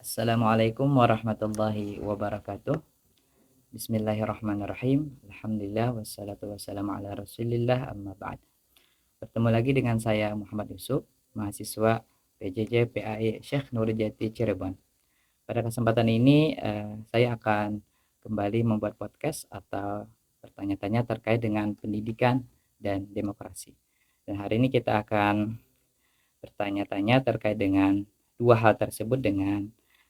Assalamualaikum warahmatullahi wabarakatuh. Bismillahirrahmanirrahim. Alhamdulillah wassalatu wassalamu ala Rasulillah amma ba'd. Bertemu lagi dengan saya Muhammad Yusuf, mahasiswa PJJ PAI Syekh Nurjati Cirebon. Pada kesempatan ini saya akan kembali membuat podcast atau bertanya-tanya terkait dengan pendidikan dan demokrasi. Dan hari ini kita akan bertanya-tanya terkait dengan dua hal tersebut dengan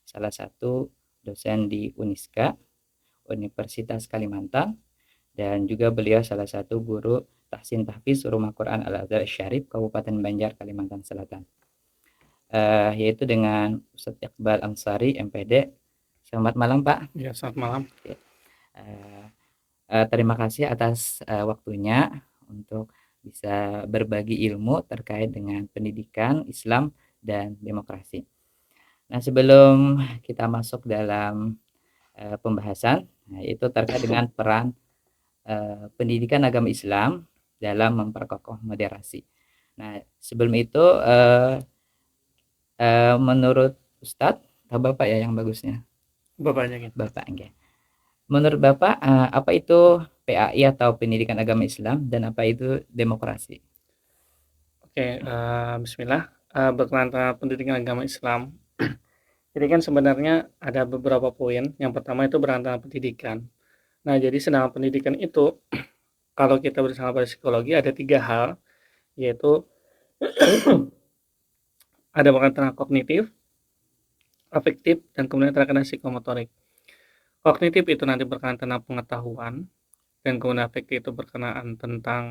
salah satu dosen di Uniska, Universitas Kalimantan, dan juga beliau salah satu guru tahsin tahfiz Rumah Quran Al-Azhar Syarif Kabupaten Banjar, Kalimantan Selatan. Yaitu dengan Ustadz Iqbal Ansari, MPD. Selamat malam, Pak. Ya, selamat malam. Terima kasih atas waktunya untuk bisa berbagi ilmu terkait dengan pendidikan Islam dan demokrasi. Nah, sebelum kita masuk dalam pembahasan, itu terkait dengan peran pendidikan agama Islam dalam memperkokoh moderasi. Nah, sebelum itu menurut Ustadz atau Bapak ya yang bagusnya? Bapaknya gitu. Bapak, enggak. Menurut Bapak apa itu PAI atau Pendidikan Agama Islam dan apa itu demokrasi? Oke, bismillah. Berkenaan dengan pendidikan agama Islam. Jadi kan sebenarnya ada beberapa poin. Yang pertama itu berkenaan dengan pendidikan. Nah, jadi sedangkan pendidikan itu, kalau kita bersama pada psikologi ada 3 hal, yaitu ada berkenaan dengan kognitif, afektif, dan kemudian terkena psikomotorik. Kognitif itu nanti berkenaan tentang pengetahuan, dan kemudian afektif itu berkenaan tentang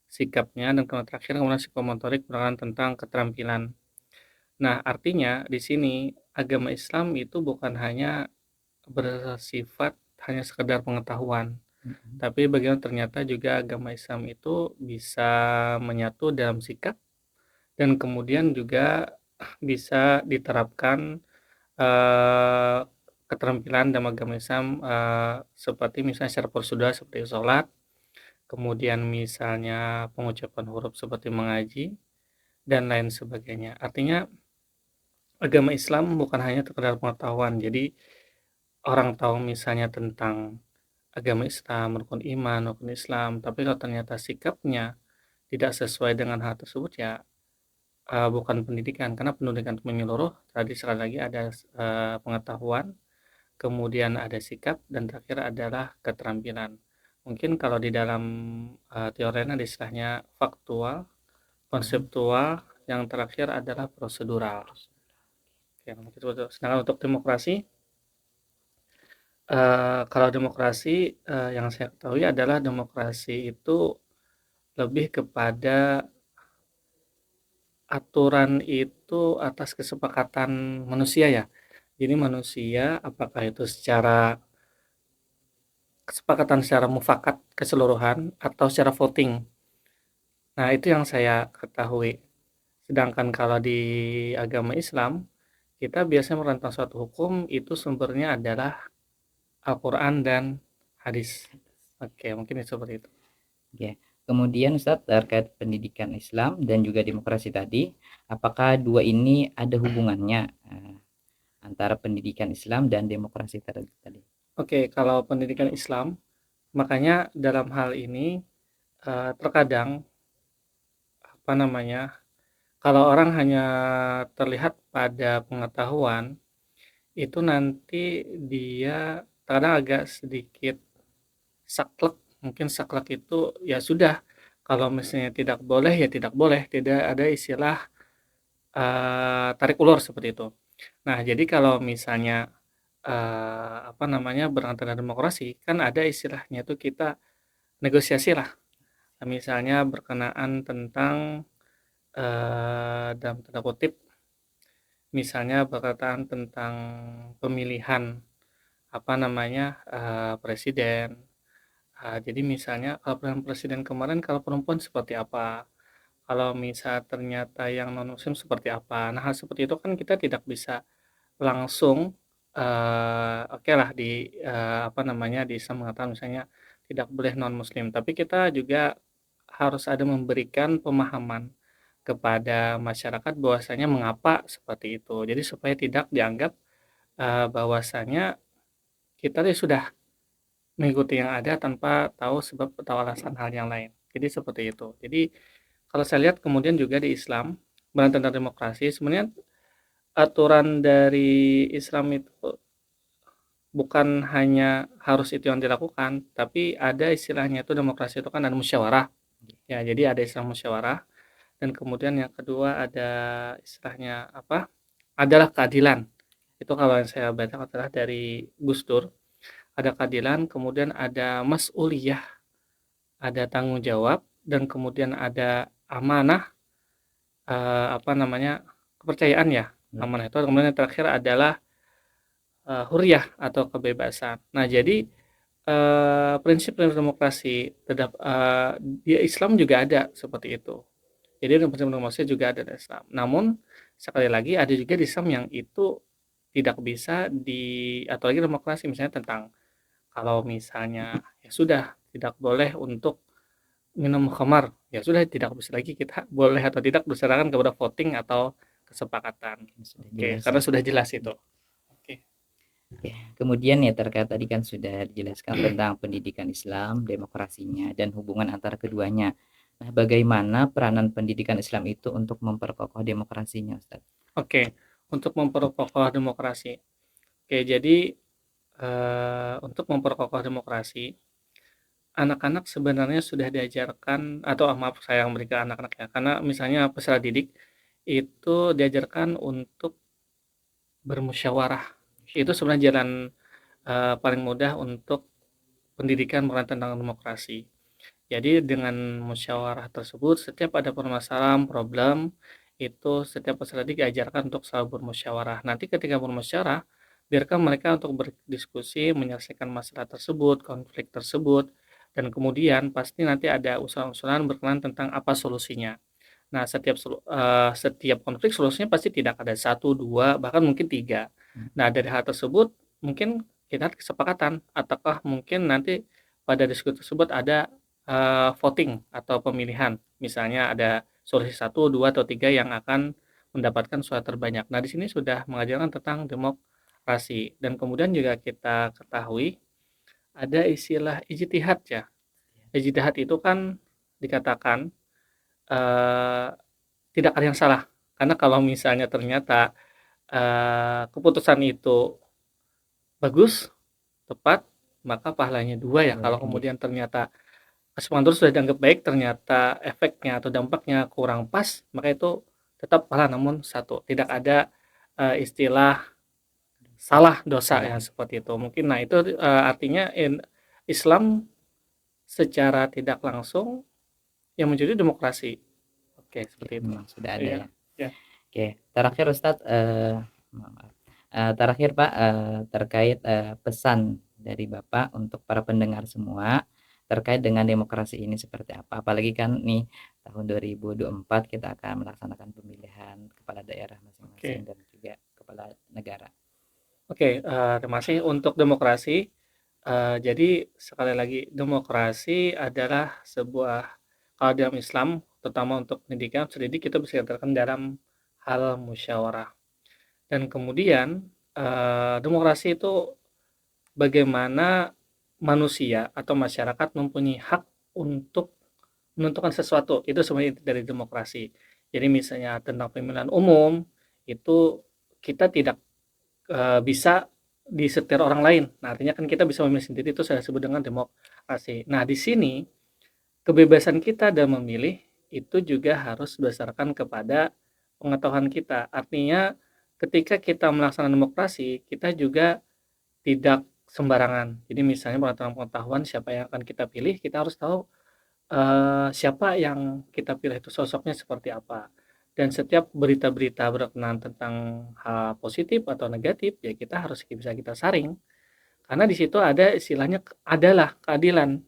sikapnya, dan kemudian terakhir kemudian psikomotorik berkenaan tentang keterampilan. Nah, artinya di sini agama Islam itu bukan hanya bersifat hanya sekedar pengetahuan, tapi bagaimana ternyata juga agama Islam itu bisa menyatu dalam sikap dan kemudian juga bisa diterapkan keterampilan dalam agama Islam seperti misalnya secara prosedural seperti sholat, kemudian misalnya pengucapan huruf seperti mengaji dan lain sebagainya. Artinya agama Islam bukan hanya sekedar pengetahuan. Jadi orang tahu misalnya tentang agama Islam, rukun iman, rukun Islam, tapi kalau ternyata sikapnya tidak sesuai dengan hal tersebut ya bukan pendidikan, karena pendidikan menyeluruh. Tadi sekali lagi ada pengetahuan, kemudian ada sikap, dan terakhir adalah keterampilan. Mungkin kalau di dalam teorinya ada istilahnya faktual, konseptual, yang terakhir adalah prosedural. Sedangkan untuk demokrasi, kalau demokrasi yang saya ketahui adalah demokrasi itu lebih kepada aturan itu atas kesepakatan manusia ya. Jadi manusia apakah itu secara kesepakatan secara mufakat keseluruhan atau secara voting. Nah, itu yang saya ketahui. Sedangkan kalau di agama Islam, kita biasanya menentang suatu hukum itu sumbernya adalah Al-Quran dan hadis. Oke, mungkin seperti itu. Oke. Kemudian Ustadz terkait pendidikan Islam dan juga demokrasi tadi, apakah dua ini ada hubungannya antara pendidikan Islam dan demokrasi tadi? Oke, kalau pendidikan Islam, makanya dalam hal ini terkadang kalau orang hanya terlihat pada pengetahuan, itu nanti dia kadang agak sedikit saklek. Mungkin saklek itu ya sudah, kalau misalnya tidak boleh ya tidak boleh, tidak ada istilah tarik ulur seperti itu. Nah, jadi kalau misalnya berkaitan dengan demokrasi, kan ada istilahnya itu kita negosiasi lah. Misalnya berkenaan tentang dalam tanda kutip, misalnya berkaitan tentang pemilihan presiden. Jadi misalnya kalau pemilihan presiden kemarin kalau perempuan seperti apa, kalau misal ternyata yang non muslim seperti apa. Nah, hal seperti itu kan kita tidak bisa langsung oke lah di di Islam mengatakan misalnya tidak boleh non muslim, tapi kita juga harus ada memberikan pemahaman kepada masyarakat bahwasanya mengapa seperti itu. Jadi supaya tidak dianggap bahwasanya kita tuh sudah mengikuti yang ada tanpa tahu sebab atau alasan hal yang lain. Jadi seperti itu. Jadi kalau saya lihat kemudian juga di Islam, tentang demokrasi, sebenarnya aturan dari Islam itu bukan hanya harus itu yang dilakukan, tapi ada istilahnya itu demokrasi itu kan ada musyawarah. Ya, jadi ada istilah musyawarah dan kemudian yang kedua ada istilahnya apa? Adalah keadilan. Itu kalau yang saya baca adalah dari Gus Dur. Ada keadilan, kemudian ada mas'uliyah, ada tanggung jawab, dan kemudian ada amanah, apa namanya, kepercayaan ya, amanah itu. Kemudian yang terakhir adalah hurriyah atau kebebasan. Nah, jadi prinsip demokrasi di Islam juga ada seperti itu. Jadi prinsip demokrasi juga ada di Islam. Namun sekali lagi ada juga di Islam yang itu tidak bisa atau lagi demokrasi misalnya tentang kalau misalnya ya sudah tidak boleh untuk minum khamar, ya sudah tidak bisa lagi kita boleh atau tidak berdasarkan kepada voting atau kesepakatan. Oke, karena sudah jelas itu. Oke. Kemudian ya terkait tadi kan sudah dijelaskan tentang pendidikan Islam, demokrasinya, dan hubungan antara keduanya. Nah, bagaimana peranan pendidikan Islam itu untuk memperkokoh demokrasinya, Ustaz? Oke, untuk memperkokoh demokrasi. Oke, jadi untuk memperkokoh demokrasi, anak-anak sebenarnya sudah diajarkan atau maaf saya memberikan anak-anak ya, karena misalnya peserta didik itu diajarkan untuk bermusyawarah. Itu sebenarnya jalan paling mudah untuk pendidikan tentang demokrasi. Jadi dengan musyawarah tersebut, setiap ada permasalahan, problem, itu setiap peserta didik diajarkan untuk selalu bermusyawarah. Nanti ketika bermusyawarah, biarkan mereka untuk berdiskusi, menyelesaikan masalah tersebut, konflik tersebut, dan kemudian pasti nanti ada usulan-usulan berkenan tentang apa solusinya. Nah, setiap konflik solusinya pasti tidak ada satu, dua, bahkan mungkin tiga. Nah, dari hal tersebut mungkin kita kesepakatan, ataukah mungkin nanti pada diskusi tersebut ada voting atau pemilihan. Misalnya ada solusi satu, dua, atau tiga yang akan mendapatkan suara terbanyak. Nah, di sini sudah mengajarkan tentang demokrasi. Dan kemudian juga kita ketahui ada istilah ijtihad ya. Ijtihad itu kan dikatakan tidak ada yang salah. Karena kalau misalnya ternyata keputusan itu bagus, tepat, maka pahalanya dua ya. Kalau kemudian ternyata kesepakatan terus sudah dianggap baik, ternyata efeknya atau dampaknya kurang pas, maka itu tetap pahala namun satu. Tidak ada istilah salah dosa yang seperti itu. Mungkin nah itu artinya Islam secara tidak langsung yang menjadi demokrasi. Oke, seperti itu. Memang sudah ada ya. Ya. Oke, terakhir Ustadz, terakhir Pak, terkait pesan dari Bapak untuk para pendengar semua terkait dengan demokrasi ini seperti apa? Apalagi kan nih tahun 2024 kita akan melaksanakan pemilihan kepala daerah masing-masing dan juga kepala negara. Oke, terima kasih untuk demokrasi. Jadi sekali lagi demokrasi adalah sebuah kalau dalam Islam terutama untuk pendidikan pendidik kita bisa dikatakan dalam hal musyawarah. Dan kemudian demokrasi itu bagaimana manusia atau masyarakat mempunyai hak untuk menentukan sesuatu. Itu sebenarnya dari demokrasi. Jadi misalnya tentang pemilihan umum itu kita tidak bisa disetir orang lain. Nah, artinya kan kita bisa memilih sendiri, itu saya sebut dengan demokrasi. Nah, di sini kebebasan kita dalam memilih itu juga harus berdasarkan kepada pengetahuan kita. Artinya ketika kita melaksanakan demokrasi, kita juga tidak sembarangan. Jadi misalnya pengetahuan siapa yang akan kita pilih, kita harus tahu siapa yang kita pilih itu sosoknya seperti apa. Dan setiap berita-berita berkenaan tentang hal positif atau negatif, ya kita harus bisa kita saring. Karena di situ ada istilahnya adalah keadilan.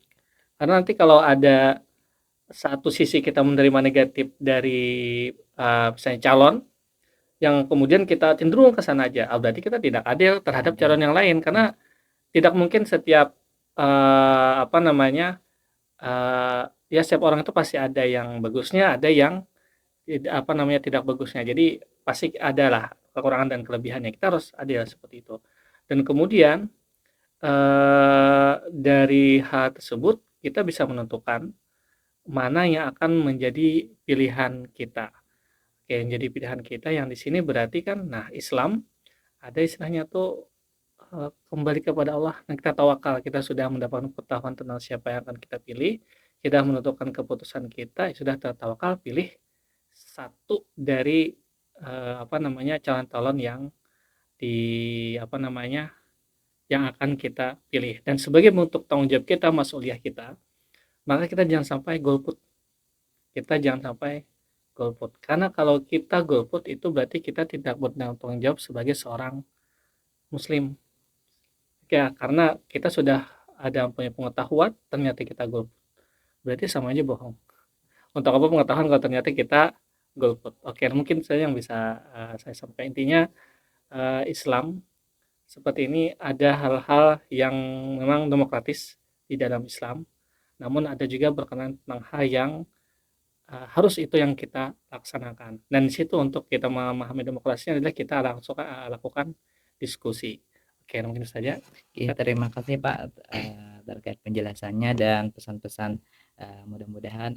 Karena nanti kalau ada satu sisi kita menerima negatif dari misalnya calon, yang kemudian kita cenderung ke sana aja, berarti kita tidak adil terhadap calon yang lain. Karena tidak mungkin setiap apa namanya ya setiap orang itu pasti ada yang bagusnya, ada yang apa namanya tidak bagusnya. Jadi pasti ada lah kekurangan dan kelebihannya. Kita harus adil seperti itu. Dan kemudian dari hal tersebut kita bisa menentukan mana yang akan menjadi pilihan kita. Oke, yang jadi pilihan kita yang di sini berarti kan, nah Islam ada istilahnya tuh kembali kepada Allah dan kita tawakal. Kita sudah mendapatkan pengetahuan tentang siapa yang akan kita pilih, kita menentukan keputusan kita, sudah tertawakal pilih satu dari calon-calon yang di yang akan kita pilih. Dan sebagai bentuk tanggung jawab kita, mas'uliyah kita, maka kita jangan sampai golput. Kita jangan sampai golput. Karena kalau kita golput itu berarti kita tidak bertanggung jawab sebagai seorang muslim. Ya, karena kita sudah ada punya pengetahuan, ternyata kita golput. Berarti sama aja bohong. Untuk apa pengetahuan kalau ternyata kita golput? Oke, mungkin saya yang bisa saya sampaikan. Intinya Islam seperti ini ada hal-hal yang memang demokratis di dalam Islam, namun ada juga berkenaan tentang hal yang harus itu yang kita laksanakan. Dan di situ untuk kita memahami demokrasinya adalah kita lakukan diskusi. Oke, mungkin saja. Oke, terima kasih Pak terkait penjelasannya dan pesan-pesan. Mudah-mudahan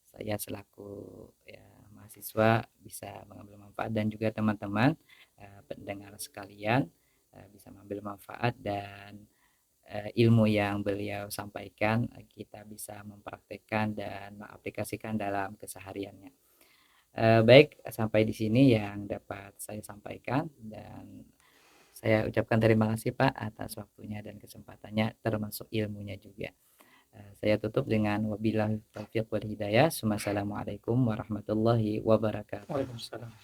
saya selaku mahasiswa bisa mengambil manfaat dan juga teman-teman pendengar sekalian bisa mengambil manfaat dan ilmu yang beliau sampaikan kita bisa mempraktekkan dan mengaplikasikan dalam kesehariannya. Baik, sampai di sini yang dapat saya sampaikan dan saya ucapkan terima kasih Pak atas waktunya dan kesempatannya termasuk ilmunya juga. Saya tutup dengan wabillahi taufiq wal hidayah. Wassalamualaikum warahmatullahi wabarakatuh. Waalaikumsalam.